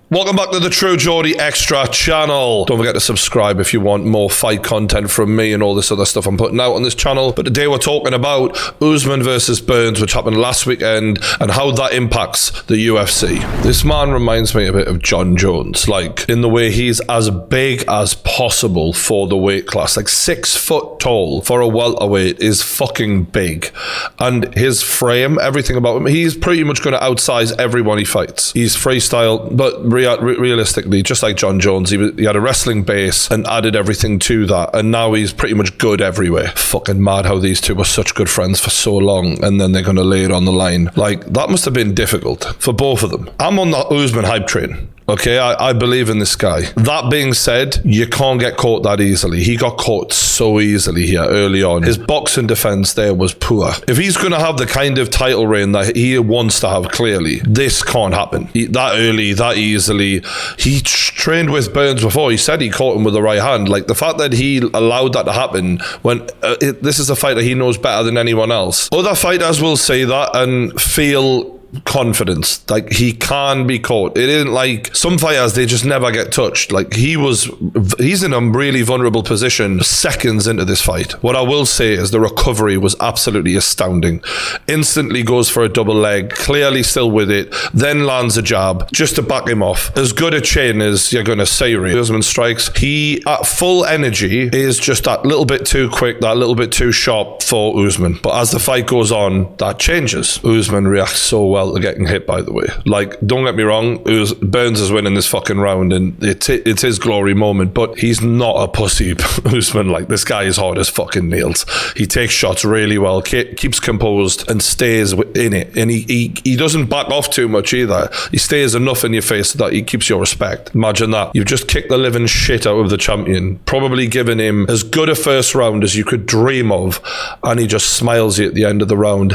Welcome back to the True Geordie Extra channel. Don't forget to subscribe if you want more fight content from me and all this other stuff I'm putting out on this channel. But today we're talking about Usman versus Burns, which happened last weekend, and how that impacts the UFC. This man reminds me a bit of Jon Jones, like in the way he's as big as possible for the weight class. Like 6 foot tall for a welterweight is fucking big. And his frame, everything about him, he's pretty much going to outsize everyone he fights. He's freestyle, but realistically, just like Jon Jones, he had a wrestling base and added everything to that, and now he's pretty much good everywhere. Fucking mad how these two were such good friends for so long, and then they're going to lay it on the line. Like, that must have been difficult for both of them. I'm on the Usman hype train. Okay, I believe in this guy. That being said, you can't get caught that easily. He got caught so easily here early on. His boxing defense there was poor. If he's going to have the kind of title reign that he wants to have, clearly, this can't happen. That early, that easily. He trained with Burns before. He said he caught him with the right hand. Like, the fact that he allowed that to happen when this is a fighter he knows better than anyone else. Other fighters will say that and feel confidence, like he can be caught. It isn't like some fighters, they just never get touched. Like he's in a really vulnerable position seconds into this fight. What I will say is the recovery was absolutely astounding. Instantly goes for a double leg, clearly still with it, then lands a jab just to back him off. As good a chin as you're going to say, really. Usman strikes. He, at full energy, is just that little bit too quick, that little bit too sharp for Usman. But as the fight goes on, that changes. Usman reacts so well to getting hit, by the way. Like, don't get me wrong, Burns is winning this fucking round and it's his glory moment, but he's not a pussy. Usman, like, this guy is hard as fucking nails. He takes shots really well, keeps composed and stays in it, and he doesn't back off too much either. He stays enough in your face that he keeps your respect. Imagine that. You've just kicked the living shit out of the champion, probably given him as good a first round as you could dream of, and he just smiles you at the end of the round.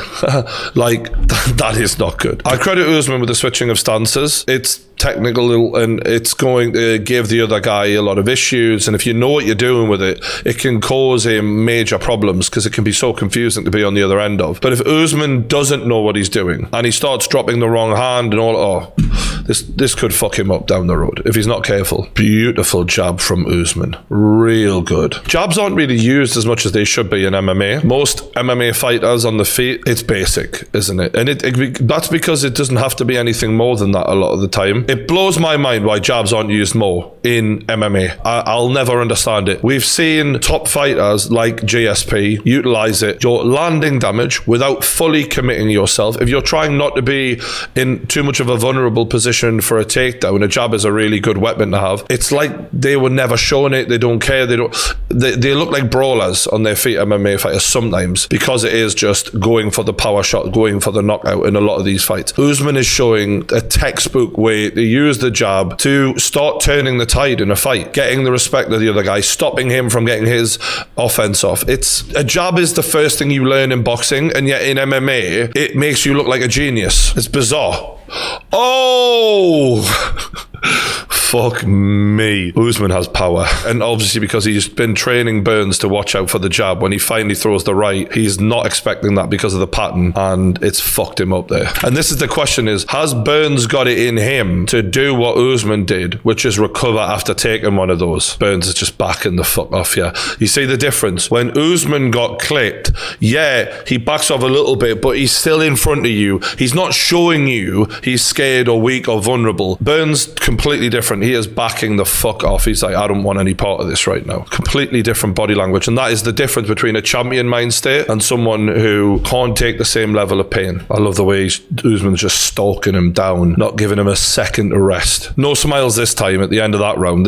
Like, that is not good. I credit Usman with the switching of stances. It's technical and it's going to give the other guy a lot of issues, and if you know what you're doing with it, it can cause him major problems because it can be so confusing to be on the other end of. But if Usman doesn't know what he's doing and he starts dropping the wrong hand and all, this could fuck him up down the road if he's not careful. Beautiful jab from Usman, real good. Jabs aren't really used as much as they should be in MMA. Most MMA fighters on the feet, it's basic, isn't it? And that's because it doesn't have to be anything more than that a lot of the time. It blows my mind why jabs aren't used more in MMA. I'll never understand it. We've seen top fighters like GSP utilize it. You're landing damage without fully committing yourself. If you're trying not to be in too much of a vulnerable position for a takedown, a jab is a really good weapon to have. It's like they were never showing it. They don't care. They look like brawlers on their feet, MMA fighters, sometimes, because it is just going for the power shot, going for the knockout in a lot of these fights. Usman is showing a textbook way to use the jab to start turning the tide in a fight, getting the respect of the other guy, stopping him from getting his offense off. A jab is the first thing you learn in boxing, and yet in MMA, it makes you look like a genius. It's bizarre. Oh! Fuck me. Usman has power. And obviously because he's been training Burns to watch out for the jab, when he finally throws the right, he's not expecting that because of the pattern, and it's fucked him up there. And this is the question is, has Burns got it in him to do what Usman did, which is recover after taking one of those? Burns is just backing the fuck off, yeah. You see the difference? When Usman got clipped, yeah, he backs off a little bit, but he's still in front of you. He's not showing you he's scared or weak or vulnerable. Burns, completely different. He is backing the fuck off. He's like, I don't want any part of this right now. Completely different body language. And that is the difference between a champion mind state and someone who can't take the same level of pain. I love the way Usman's just stalking him down, not giving him a second to rest. No smiles this time at the end of that round.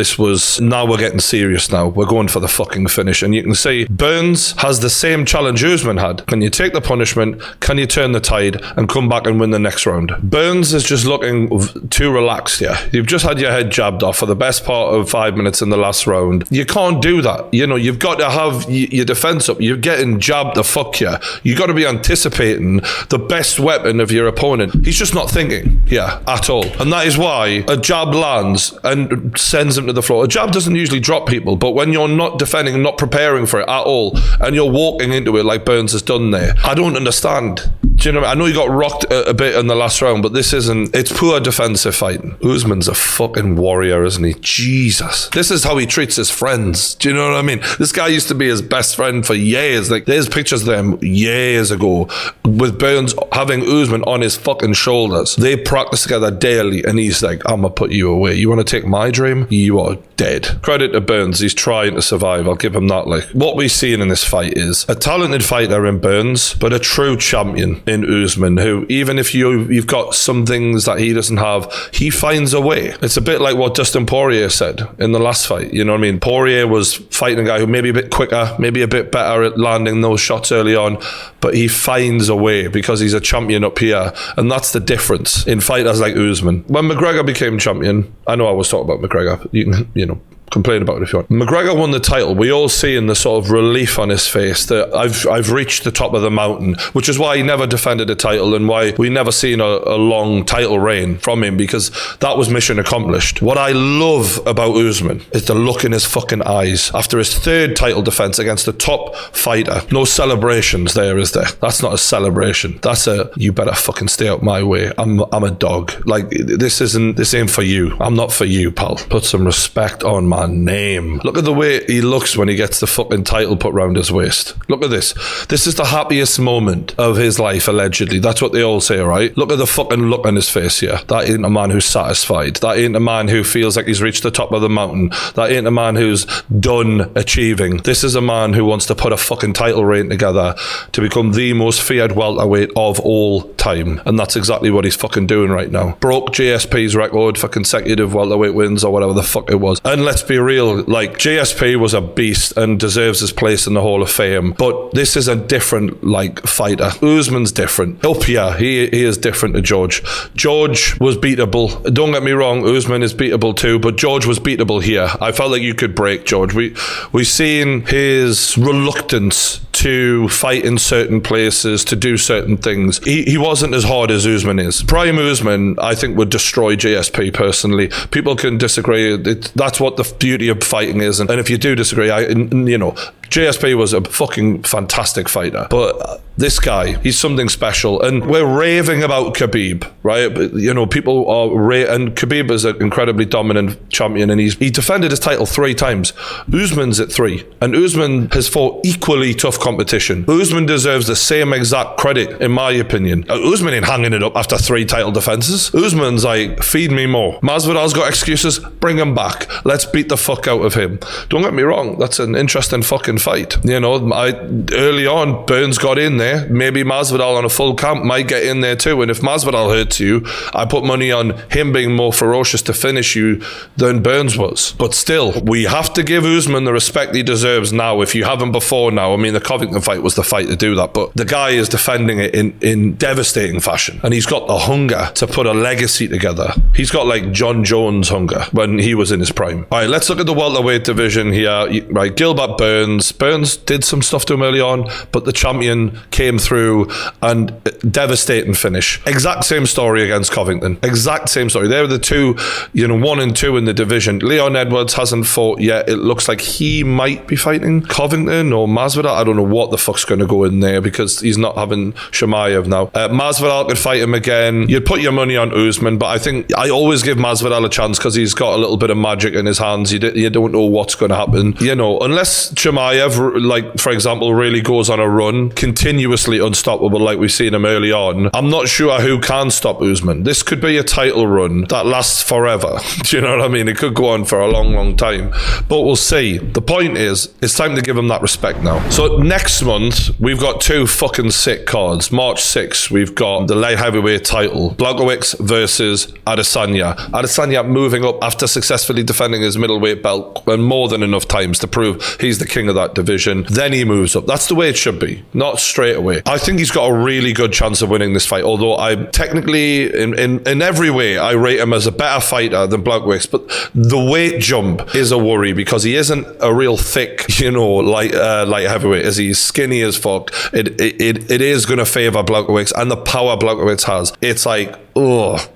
Now we're getting serious now. We're going for the fucking finish. And you can see Burns has the same challenge Usman had. Can you take the punishment? Can you turn the tide and come back and win the next round? Burns is just looking too relaxed here. You've just had your head jabbed jabbed off for the best part of 5 minutes in the last round. You can't do that. You know, you've got to have your defense up. You're getting jabbed the fuck you. You got to be anticipating the best weapon of your opponent. He's just not thinking at all. And that is why a jab lands and sends him to the floor. A jab doesn't usually drop people, but when you're not defending and not preparing for it at all, and you're walking into it like Burns has done there, I don't understand. Do you know what I mean? I know he got rocked a bit in the last round, but this isn't, it's poor defensive fighting. Usman's a fucking warrior, isn't he? Jesus. This is how he treats his friends. Do you know what I mean? This guy used to be his best friend for years. Like, there's pictures of them years ago with Burns having Usman on his fucking shoulders. They practice together daily, and he's like, I'm gonna put you away. You want to take my dream? You are dead. Credit to Burns. He's trying to survive. I'll give him that. Like, what we've seen in this fight is a talented fighter in Burns, but a true champion in Usman, who, even if you've got some things that he doesn't have, he finds a way. It's a bit like what Dustin Poirier said in the last fight. You know what I mean? Poirier was fighting a guy who maybe a bit quicker, maybe a bit better at landing those shots early on, but he finds a way because he's a champion up here. And that's the difference in fighters like Usman. When McGregor became champion, I know I was talking about McGregor, you can, complain about it if you want. McGregor won the title. We all see in the sort of relief on his face that I've reached the top of the mountain, which is why he never defended a title and why we never seen a long title reign from him, because that was mission accomplished. What I love about Usman is the look in his fucking eyes after his third title defense against the top fighter. No celebrations there, is there? That's not a celebration. That's a, you better fucking stay out my way. I'm a dog. Like, this ain't for you. I'm not for you, pal. Put some respect on my name. Look at the way he looks when he gets the fucking title put round his waist. Look at this. This is the happiest moment of his life, allegedly. That's what they all say, right? Look at the fucking look on his face here. That ain't a man who's satisfied. That ain't a man who feels like he's reached the top of the mountain. That ain't a man who's done achieving. This is a man who wants to put a fucking title reign together to become the most feared welterweight of all time. And that's exactly what he's fucking doing right now. Broke JSP's record for consecutive welterweight wins or whatever the fuck it was. And let's be real, like, JSP was a beast and deserves his place in the Hall of Fame, but this is a different, like, fighter. Usman's different. Up here, he is different to George. George was beatable. Don't get me wrong, Usman is beatable too, but George was beatable here. I felt like you could break George. We've seen his reluctance to fight in certain places, to do certain things. He wasn't as hard as Usman is. Prime Usman, I think, would destroy JSP personally. People can disagree. That's what the beauty of fighting is, and if you do disagree, JSP was a fucking fantastic fighter, but this guy, he's something special. And we're raving about Khabib, right? But, people are and Khabib is an incredibly dominant champion, and he defended his title 3 times. Usman's at 3, and Usman has fought equally tough competition. Usman deserves the same exact credit, in my opinion. Usman ain't hanging it up after 3 title defenses. Usman's like, feed me more. Masvidal's got excuses, bring him back. Let's beat the fuck out of him. Don't get me wrong, that's an interesting fucking fight. Early on, Burns got in there. Maybe Masvidal on a full camp might get in there too. And if Masvidal hurts you, I put money on him being more ferocious to finish you than Burns was. But still, we have to give Usman the respect he deserves now. If you haven't before now, I mean, the Covington fight was the fight to do that, but the guy is defending it in devastating fashion, and he's got the hunger to put a legacy together. He's got like John Jones hunger when he was in his prime. All right, let's look at the welterweight division here. Right, Gilbert Burns. Burns did some stuff to him early on, but the champion came through and devastating finish. Exact same story against Covington. Exact same story. They're the two, 1 and 2 in the division. Leon Edwards hasn't fought yet. It looks like he might be fighting Covington or Masvidal. I don't know what the fuck's going to go in there because he's not having Chimaev now. Masvidal could fight him again. You'd put your money on Usman, but I think I always give Masvidal a chance because he's got a little bit of magic in his hands. You don't know what's going to happen. Unless Chimaev, like, for example, really goes on a run, continuously unstoppable like we've seen him early on, I'm not sure who can stop Usman. This could be a title run that lasts forever. Do you know what I mean? It could go on for a long, long time. But we'll see. The point is, it's time to give him that respect now. So next month, we've got 2 fucking sick cards. March 6th, we've got the light heavyweight title. Blachowicz versus Adesanya. Adesanya moving up after successfully defending his middleweight belt and more than enough times to prove he's the king of that that division. Then he moves up. That's the way it should be, not straight away. I think he's got a really good chance of winning this fight, although I technically, in every way, I rate him as a better fighter than Blachowicz, but the weight jump is a worry because he isn't a real thick, light heavyweight. As he's skinny as fuck, it is going to favour Blachowicz, and the power Blachowicz has. It's like,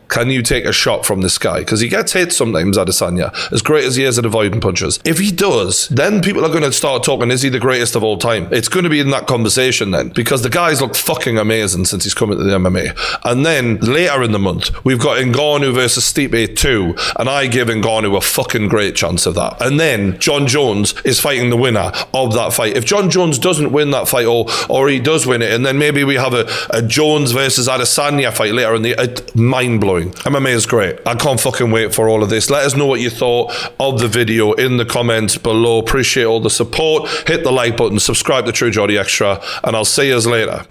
can you take a shot from this guy? Because he gets hit sometimes, Adesanya, as great as he is at avoiding punches. If he does, then people are going to start talking, is he the greatest of all time? It's going to be in that conversation then, because the guy's looked fucking amazing since he's come into the MMA. And then later in the month, we've got Ngannou versus Stipe 2, and I give Ngannou a fucking great chance of that. And then John Jones is fighting the winner of that fight. If John Jones doesn't win that fight, or he does win it, and then maybe we have a Jones versus Adesanya fight later in the mind-blowing. MMA is great. I can't fucking wait for all of this. Let us know what you thought of the video in the comments below. Appreciate all the support. Hit the like button, subscribe to True Geordie Extra, and I'll see you later.